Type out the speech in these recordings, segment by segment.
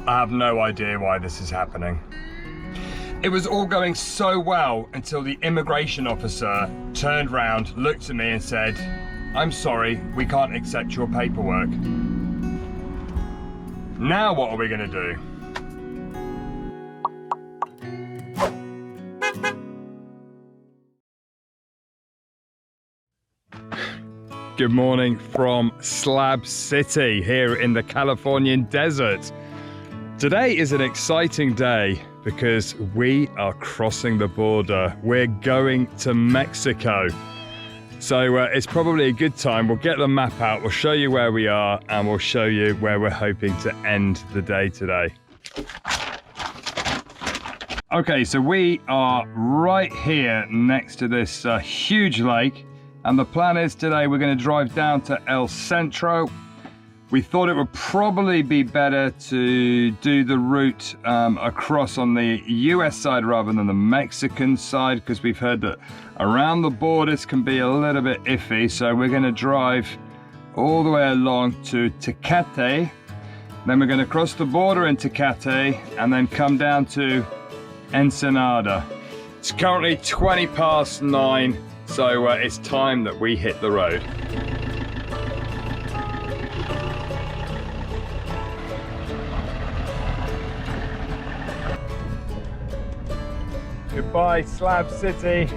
I have no idea why this is happening. It was all going so well until the immigration officer turned round, looked at me and said, "I'm sorry, we can't accept your paperwork." Now what are we gonna do? Good morning from Slab City here in the Californian desert. Today is an exciting day because we are crossing the border. We're going to Mexico. So it's probably a good time. We'll get the map out, we'll show you where we are, and we'll show you where we're hoping to end the day today. Okay, so we are right here next to this huge lake. And the plan is today we're going to drive down to El Centro. We thought it would probably be better to do the route across on the US side rather than the Mexican side, because we've heard that around the borders can be a little bit iffy. So we're going to drive all the way along to Tecate. Then we're going to cross the border in Tecate and then come down to Ensenada. It's currently 9:20. So it's time that we hit the road. Goodbye, Slab City.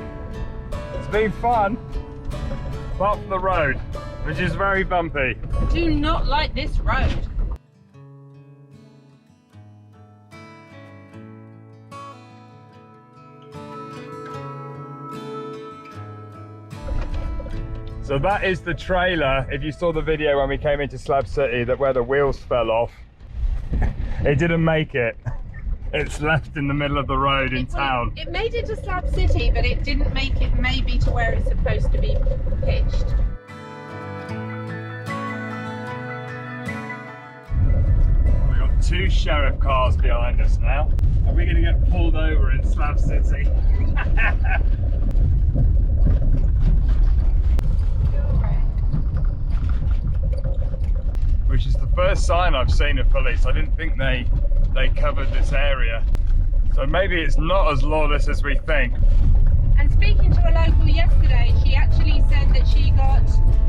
It's been fun, apart from the road, which is very bumpy. I do not like this road. So that is the trailer. If you saw the video when we came into Slab City, that where the wheels fell off, it didn't make it. It's left in the middle of the road in town. It made it to Slab City, but it didn't make it maybe to where it's supposed to be pitched. We've got 2 sheriff cars behind us now. Are we going to get pulled over in Slab City? Which is the first sign I've seen of police. I didn't think they covered this area. So maybe it's not as lawless as we think. And speaking to a local yesterday, she actually said that she got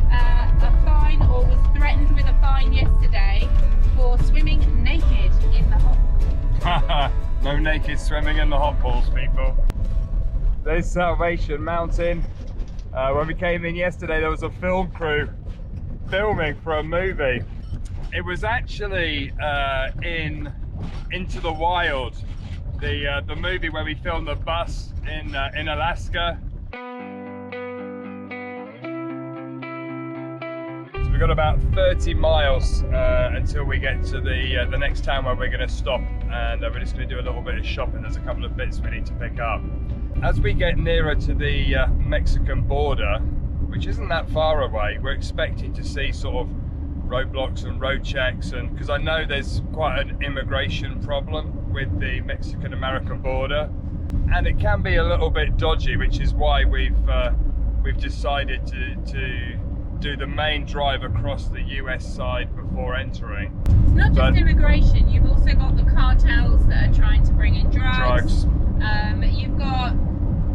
a fine or was threatened with a fine yesterday for swimming naked in the hot pool. No naked swimming in the hot pools, people. There's Salvation Mountain. When we came in yesterday, there was a film crew filming for a movie. It was actually in Into the Wild, the movie where we filmed the bus in Alaska. So we've got about 30 miles until we get to the next town where we're going to stop, and we're just going to do a little bit of shopping. There's a couple of bits we need to pick up. As we get nearer to the Mexican border, which isn't that far away, we're expecting to see sort of roadblocks and road checks, and because I know there's quite an immigration problem with the Mexican-American border, and it can be a little bit dodgy, which is why we've decided to do the main drive across the US side before entering. It's not just immigration, you've also got the cartels that are trying to bring in drugs. You've got,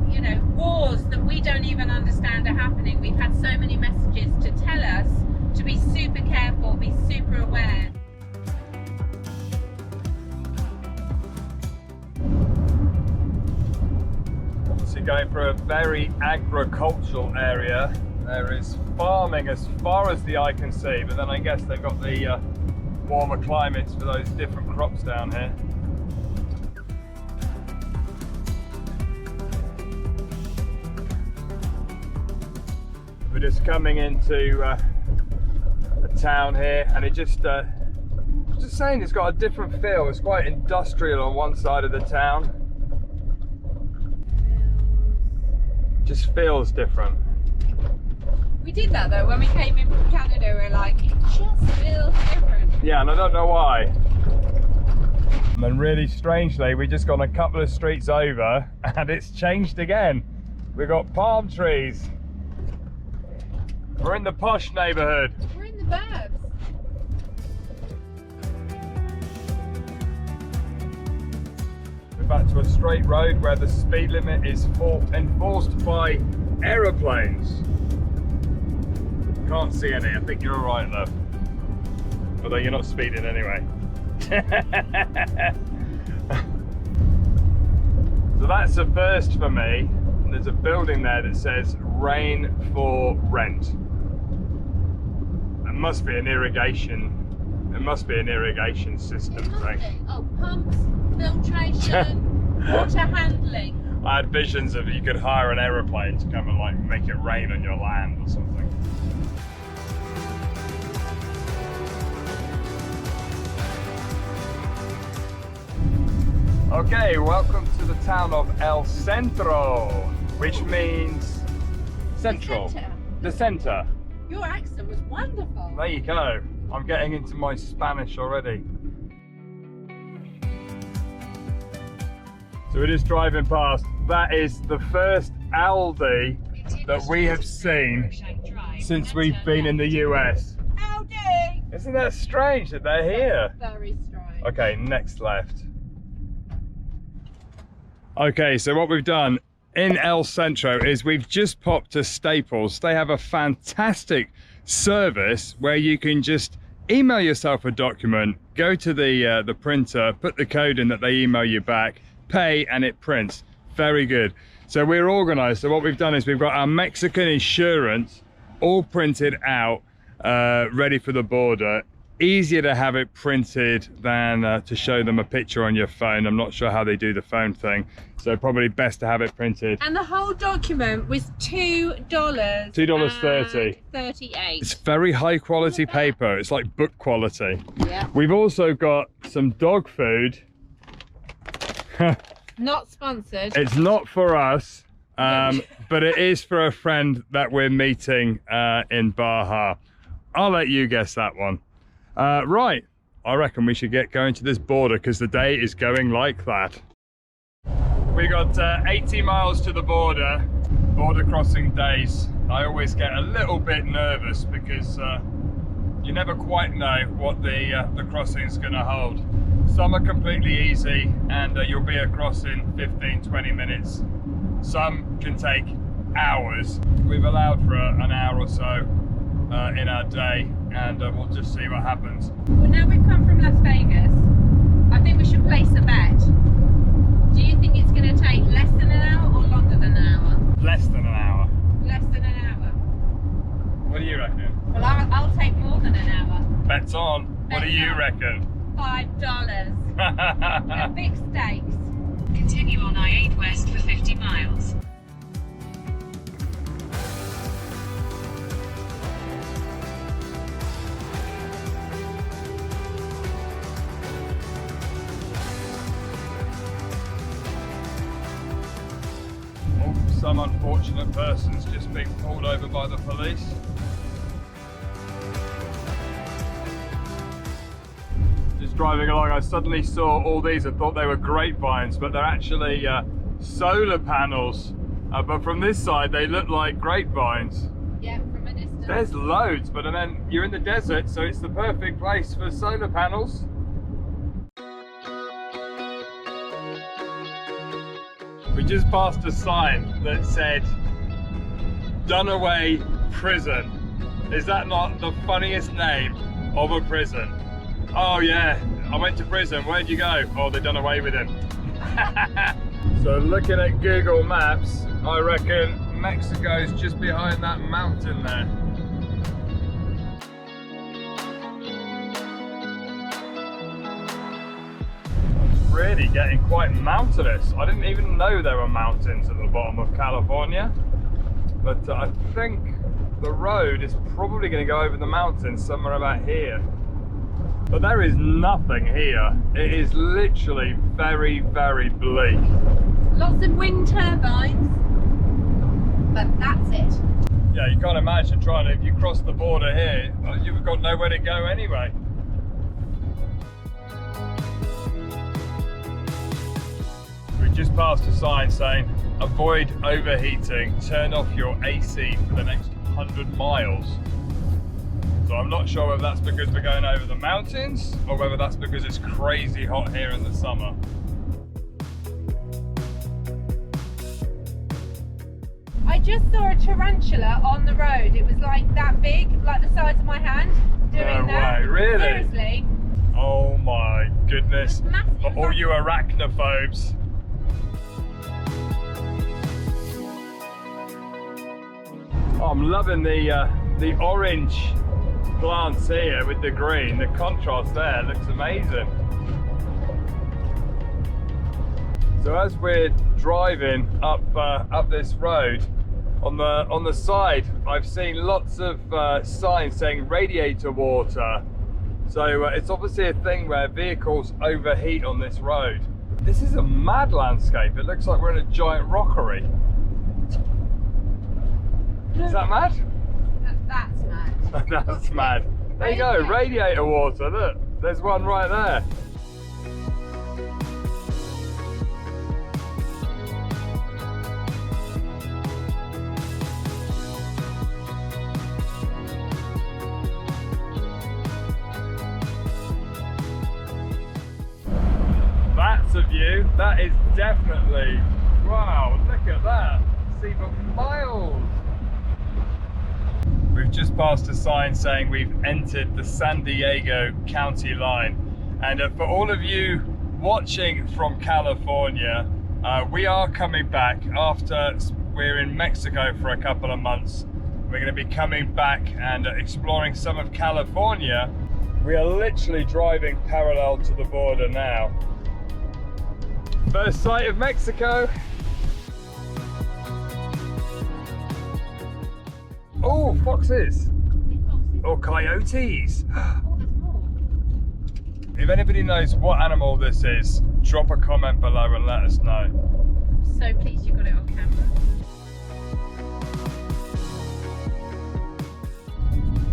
you know, wars that we don't even understand are happening. We've had so many messages to tell us to be super careful, be super aware. So going for a very agricultural area. There is farming as far as the eye can see, but then I guess they've got the warmer climates for those different crops down here. We're just coming into a town here, and it just saying it's got a different feel. It's quite industrial on one side of the town. Just feels different. We did that though when we came in from Canada. We're like, it just feels different. Yeah, and I don't know why. And really strangely, we just gone a couple of streets over and it's changed again. We've got palm trees. We're in the posh neighborhood. We're in the burbs. back to a straight road where the speed limit is enforced by aeroplanes. Can't see any. I think you're all right though. Although you're not speeding anyway. So that's a first for me. There's a building there that says rain for rent. It must be an irrigation. It must be an irrigation system thing. Oh, pumps, filtration, water handling. I had visions of you could hire an aeroplane to come and like make it rain on your land or something. Okay, welcome to the town of El Centro, which means central. The center. Your accent was wonderful. There you go. I'm getting into my Spanish already. So we're just driving past. That is the first Aldi that we have seen since we've been in the US. Aldi! Isn't that strange that they're here? Very strange. Okay, next left. Okay, so what we've done in El Centro is we've just popped to Staples. They have a fantastic service where you can just email yourself a document, go to the printer, put the code in that they email you back, pay, and it prints. Very good. So we're organized. So what we've done is we've got our Mexican insurance all printed out, ready for the border. Easier to have it printed than to show them a picture on your phone. I'm not sure how they do the phone thing, so probably best to have it printed. And the whole document was $2. $2.30. 38. It's very high quality paper. It's like book quality. Yeah. We've also got some dog food. Not sponsored. It's not for us, but it is for a friend that we're meeting in Baja. I'll let you guess that one. Right, I reckon we should get going to this border because the day is going like that. We got 80 miles to the border crossing days. I always get a little bit nervous because you never quite know what the crossing is going to hold. Some are completely easy and you'll be across in 15-20 minutes. Some can take hours. We've allowed for an hour or so in our day, and we'll just see what happens. Well, now we've come from Las Vegas, I think we should place a bet. Do you think it's going to take less than an hour or longer than an hour? Less than an hour. Less than an hour. What do you reckon? Well, I'll take more than an hour. Bets on. What do you reckon? $5. They're big stakes. Continue on I-8 West for 50 miles. Some unfortunate person's just been pulled over by the police. Just driving along, I suddenly saw all these. I thought they were grapevines, but they're actually solar panels. But from this side, they look like grapevines. Yeah, from a distance. There's loads, but then you're in the desert, so it's the perfect place for solar panels. We just passed a sign that said Dunaway Prison. Is that not the funniest name of a prison? Oh yeah, I went to prison. Where'd you go? Oh, they done away with him. So looking at Google Maps, I reckon Mexico's just behind that mountain there. Really getting quite mountainous. I didn't even know there were mountains at the bottom of California, but I think the road is probably going to go over the mountains somewhere about here. But there is nothing here. It is literally very, very bleak. Lots of wind turbines, but that's it. Yeah, you can't imagine trying to, if you cross the border here, you've got nowhere to go anyway. We just passed a sign saying, avoid overheating, turn off your AC for the next 100 miles. So I'm not sure whether that's because we're going over the mountains or whether that's because it's crazy hot here in the summer. I just saw a tarantula on the road. It was like that big, like the size of my hand, doing No that. way, really? Seriously. Oh my goodness. Massive. For all you arachnophobes. Oh, I'm loving the orange glance here with the green. The contrast there looks amazing. So as we're driving up this road, on the side, I've seen lots of signs saying radiator water. So it's obviously a thing where vehicles overheat on this road. This is a mad landscape. It looks like we're in a giant rockery. Is that mad? That's mad. That's mad. There you go, radiator water. Look, there's one right there. That's a view. That is definitely, wow, look at that. See for miles. We've just passed a sign saying we've entered the San Diego County line. And for all of you watching from California, we are coming back after we're in Mexico for a couple of months. We're going to be coming back and exploring some of California. We are literally driving parallel to the border now. First sight of Mexico. Oh, foxes. Or coyotes. If anybody knows what animal this is, drop a comment below and let us know. So pleased you got it on camera.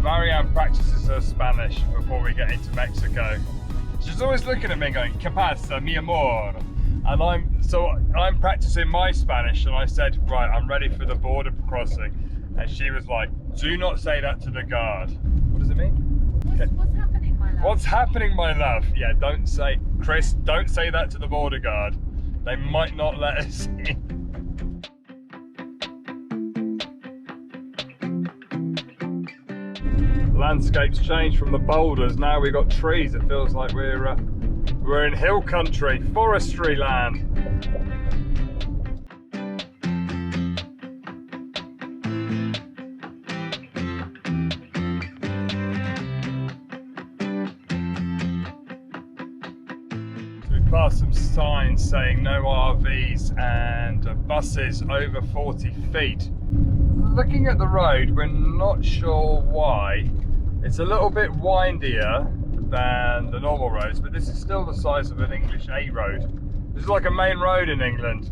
Marianne practices her Spanish before we get into Mexico. She's always looking at me going, "¿Qué pasa, mi amor?" And I'm practicing my Spanish, and I said, right, I'm ready for the border crossing. And she was like, do not say that to the guard. What does it mean? What's happening, my love? What's happening, my love? Yeah, don't say, Chris, don't say that to the border guard. They might not let us in. Landscape's changed from the boulders. Now we've got trees. It feels like we're in hill country, forestry land. We've passed some signs saying no RVs and buses over 40 feet. Looking at the road, we're not sure why. It's a little bit windier than the normal roads, but this is still the size of an English A road. This is like a main road in England.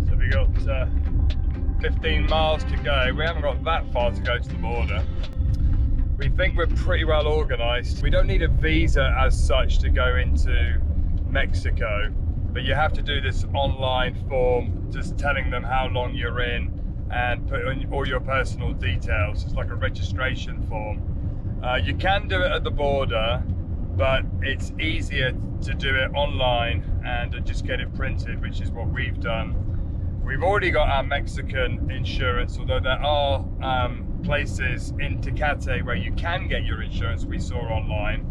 So we got 15 miles to go. We haven't got that far to go to the border. We think we're pretty well organised. We don't need a visa as such to go into Mexico, but you have to do this online form just telling them how long you're in and put in all your personal details. It's like a registration form. You can do it at the border, but it's easier to do it online and just get it printed, which is what we've done. We've already got our Mexican insurance, although there are places in Tecate where you can get your insurance, we saw online.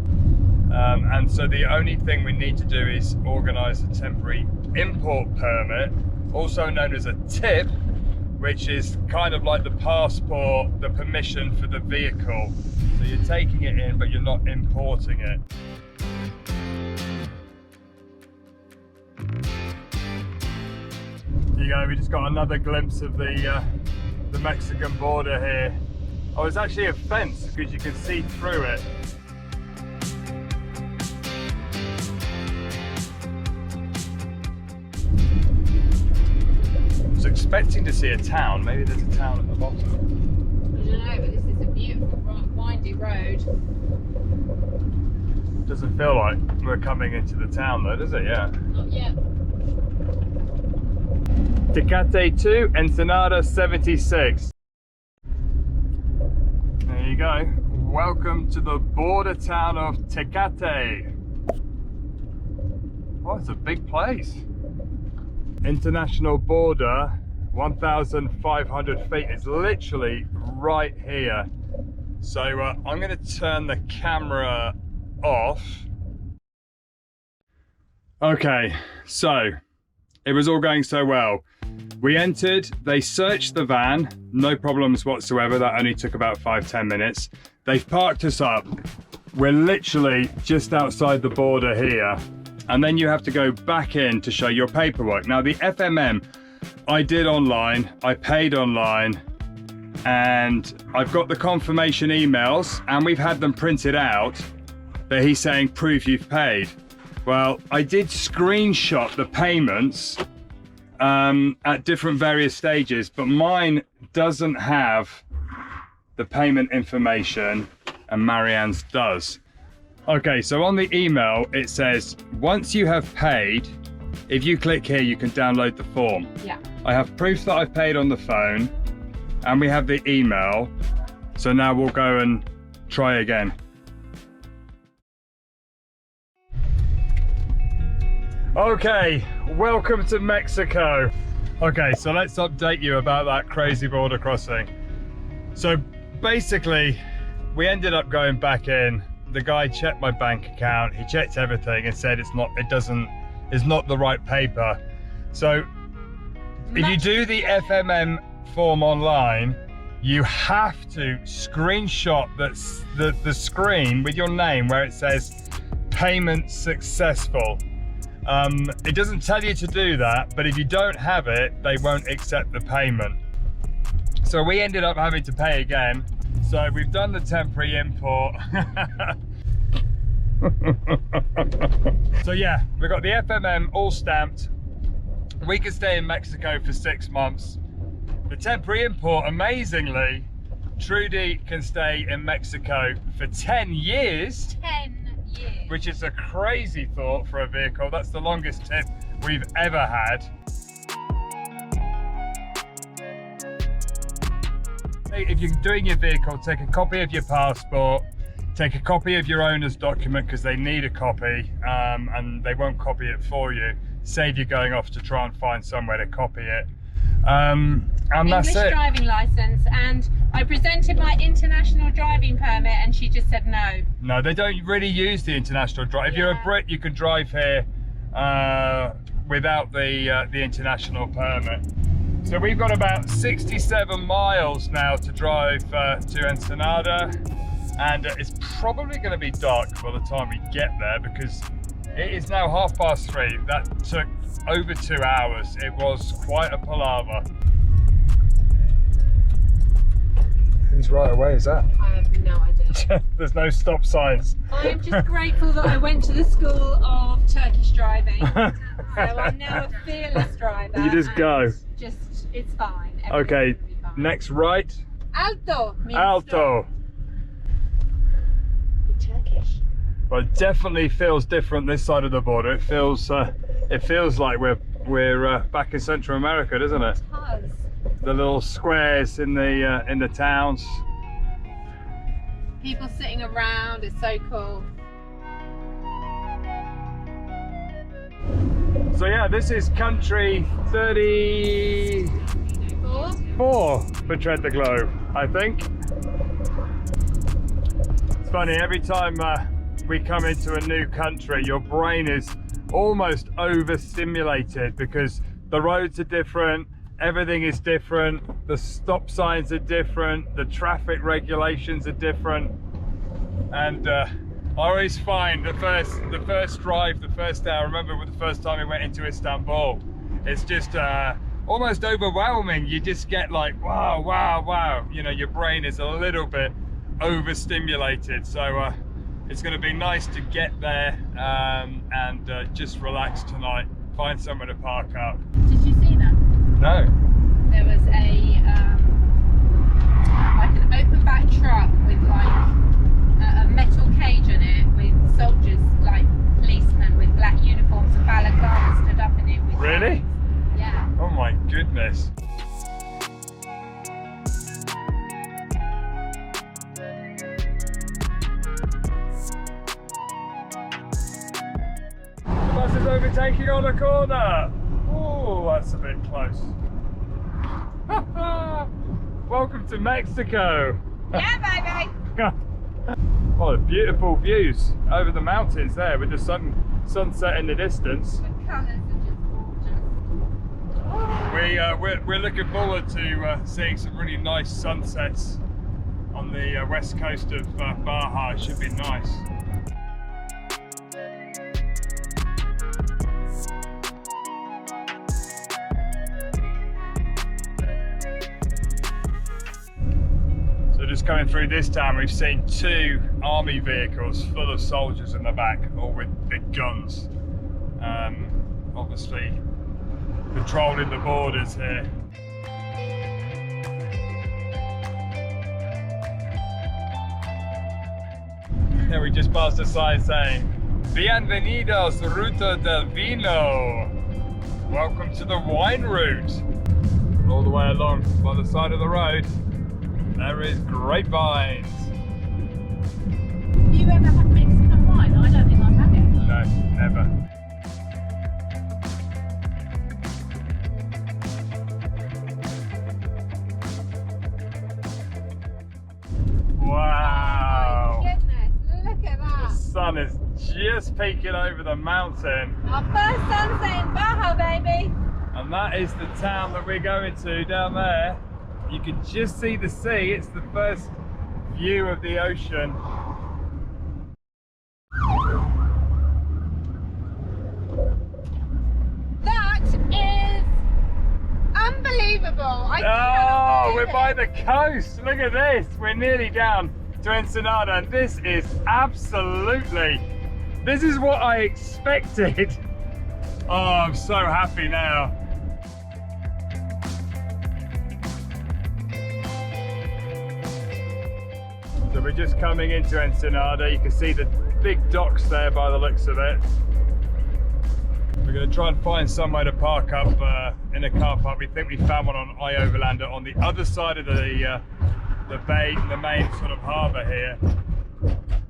And so the only thing we need to do is organise a temporary import permit, also known as a TIP, which is kind of like the passport, the permission for the vehicle. So you're taking it in, but you're not importing it. There you go, we just got another glimpse of the Mexican border here. Oh, it's actually a fence because you can see through it. I was expecting to see a town. Maybe there's a town at the bottom. I don't know, but this is a beautiful, windy road. Doesn't feel like we're coming into the town though, does it? Yeah. Not yet. Tecate 2, Ensenada 76. There you go. welcome to the border town of Tecate. Oh, it's a big place. International border, 1,500 feet. It's literally right here. So I'm going to turn the camera off. Okay, so it was all going so well. We entered, they searched the van, no problems whatsoever. That only took about 5-10 minutes. They've parked us up. We're literally just outside the border here. And then you have to go back in to show your paperwork. Now the FMM, I did online, I paid online, and I've got the confirmation emails and we've had them printed out, but he's saying prove you've paid. Well, I did screenshot the payments at different various stages, but mine doesn't have the payment information and Marianne's does. Okay, so on the email, it says, once you have paid, if you click here, you can download the form. Yeah. I have proof that I've paid on the phone, and we have the email. So now we'll go and try again. Okay, welcome to Mexico. Okay, so let's update you about that crazy border crossing. So basically, we ended up going back in. The guy checked my bank account, he checked everything and said it's not the right paper. So if you do the FMM form online, you have to screenshot the screen with your name where it says payment successful. It doesn't tell you to do that, but if you don't have it, they won't accept the payment. So we ended up having to pay again. So we've done the temporary import. So yeah, we've got the FMM all stamped. We can stay in Mexico for 6 months. The temporary import, amazingly, Trudy can stay in Mexico for 10 years. 10 years. Which is a crazy thought for a vehicle. That's the longest tip we've ever had. If you're doing your vehicle, take a copy of your passport, take a copy of your owner's document because they need a copy and they won't copy it for you. Save you going off to try and find somewhere to copy it. And that's it. English driving license, and I presented my international driving permit and she just said no. No, they don't really use the international drive. If you're a Brit, you can drive here without the international permit. So we've got about 67 miles now to drive to Ensenada, and it's probably going to be dark by the time we get there because it is now 3:30. That took over 2 hours. It was quite a palaver. Whose right away is that? I have no idea. There's no stop signs. I am just grateful that I went to the school of Turkish driving. So I'm now a fearless driver. You just go. It's fine. Okay, Everything's gonna be fine. next right. Alto. means Alto. stop. Turkish. Well, it definitely feels different this side of the border. It feels like we're back in Central America, doesn't it? It does. The little squares in the towns. People sitting around, it's so cool. So yeah, this is country 34 for Tread the Globe, I think. It's funny, every time we come into a new country, your brain is almost overstimulated because the roads are different, everything is different, the stop signs are different, the traffic regulations are different, and I always find the first drive, the first day, I remember the first time we went into Istanbul, it's just almost overwhelming. You just get like, wow, wow, wow. You know, your brain is a little bit overstimulated. So it's going to be nice to get there and just relax tonight. Find somewhere to park up. Did you see that? No. There was like an open back truck with like a metal cage in it with soldiers, like policemen with black uniforms and balaclavas stood up in it. With Really? guns. Yeah. Oh my goodness. taking on a corner. Oh, that's a bit close. Welcome to Mexico. Yeah, baby. Oh, the beautiful views over the mountains there with the sunset in the distance. The colours are just gorgeous. We're looking forward to seeing some really nice sunsets on the west coast of Baja. It should be nice. So just coming through this town, we've seen 2 army vehicles full of soldiers in the back, all with big guns. Obviously patrolling the borders here. Here we just passed a sign saying, Bienvenidos Ruta del Vino. Welcome to the wine route. And all the way along by the side of the road, there is grapevines. Have you ever had Mexican wine? I don't think I've had it. No, never. Wow. Oh my goodness, look at The that. sun is just peeking over the mountain. Our first sunset in Baja, baby. And that is the town that we're going to down there. You can just see the sea. It's the first view of the ocean. That is unbelievable. I Oh, cannot we're believe by it. the coast. Look at this. We're nearly down to Ensenada. And this is absolutely, this is what I expected. Oh, I'm so happy now. So we're just coming into Ensenada. You can see the big docks there by the looks of it. We're going to try and find somewhere to park up in a car park. We think we found one on Overlander on the other side of the bay, the main sort of harbour here.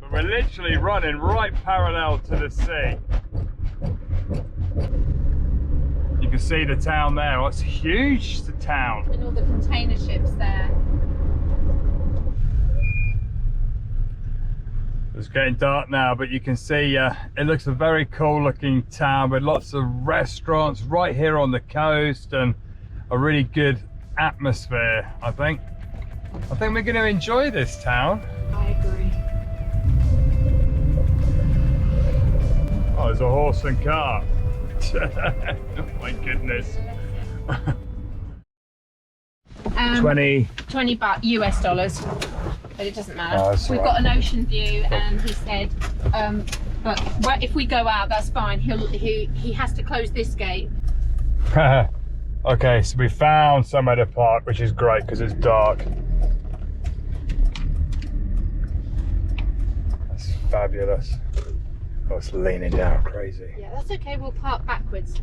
But we're literally running right parallel to the sea. You can see the town there. Oh, it's huge, the town. And all the container ships there. It's getting dark now, but you can see it looks a very cool looking town with lots of restaurants right here on the coast and a really good atmosphere. I think we're going to enjoy this town. I agree. Oh, there's a horse and cart. Oh my goodness. 20 $20 US dollars, but it doesn't matter. Oh, that's We've all got an ocean view, and he said, but if we go out, that's fine. He has to close this gate. Okay, so we found somewhere to park, which is great because it's dark. That's fabulous. Oh, it's leaning down crazy. Yeah, that's okay. We'll park backwards.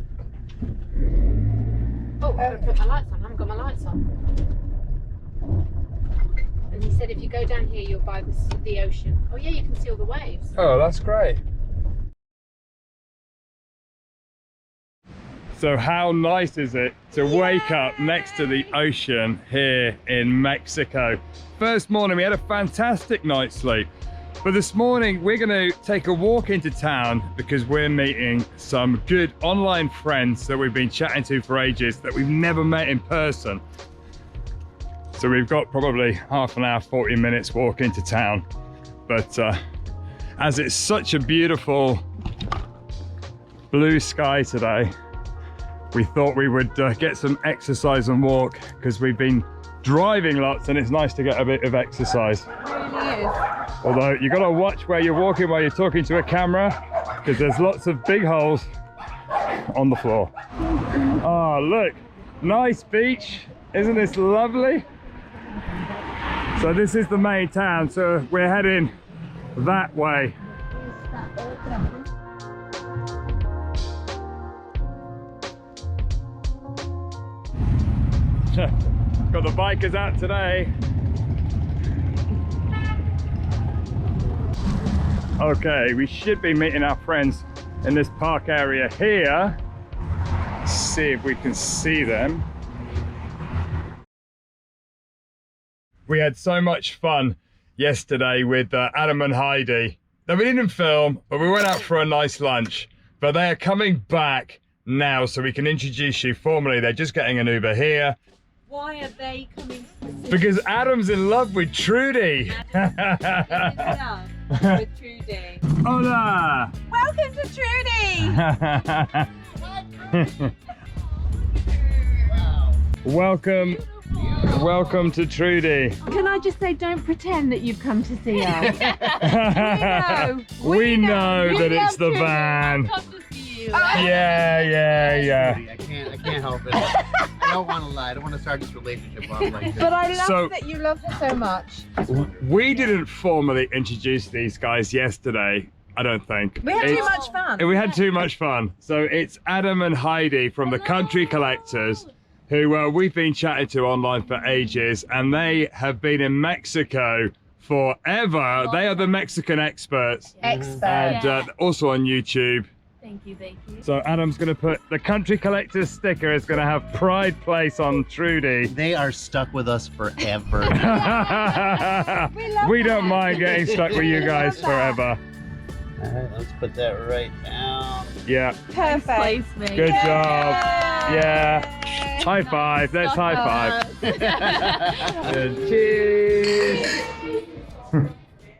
Oh, I'm gonna put my lights on. I haven't got my lights on. And he said if you go down here, you're by the ocean. Oh yeah, you can see all the waves. Oh, that's great. So how nice is it to wake up next to the ocean here in Mexico? First morning, we had a fantastic night's sleep. But this morning, we're going to take a walk into town because we're meeting some good online friends that we've been chatting to for ages that we've never met in person. So we've got probably half an hour, 40 minutes walk into town. But as it's such a beautiful blue sky today, we thought we would get some exercise and walk because we've been driving lots and it's nice to get a bit of exercise. It really is. Although you got to watch where you're walking while you're talking to a camera because there's lots of big holes on the floor. Oh, look, nice beach. Isn't this lovely? So this is the main town, so we're heading that way. Got the bikers out today. Okay, we should be meeting our friends in this park area here. Let's see if we can see them. We had so much fun yesterday with Adam and Heidi. Now, we didn't film, but we went out for a nice lunch. But they are coming back now, so we can introduce you formally. They're just getting an Uber here. Why are they coming specifically? Because Adam's in love with Trudy. Adam is in love with Trudy. Hola! Welcome to Trudy! Welcome to Trudy. Can I just say, don't pretend that you've come to see us. We know that it's the van. Yeah. I can't help it. I don't want to lie. I don't want to start this relationship off like this. But I love that you love her so much. We didn't formally introduce these guys yesterday, I don't think. We had too much fun. We had too much fun. So it's Adam and Heidi from the Country Collectors, who we've been chatting to online for ages, and they have been in Mexico forever. They are the Mexican experts. And also on YouTube. Thank you. So Adam's going to put the Country Collectors sticker is going to have Pride Place on Trudy. They are stuck with us forever. We don't mind getting stuck with you guys forever. All right, let's put that right down. Yeah. Perfect. Good job. Yeah. High five. Let's high five. And cheers.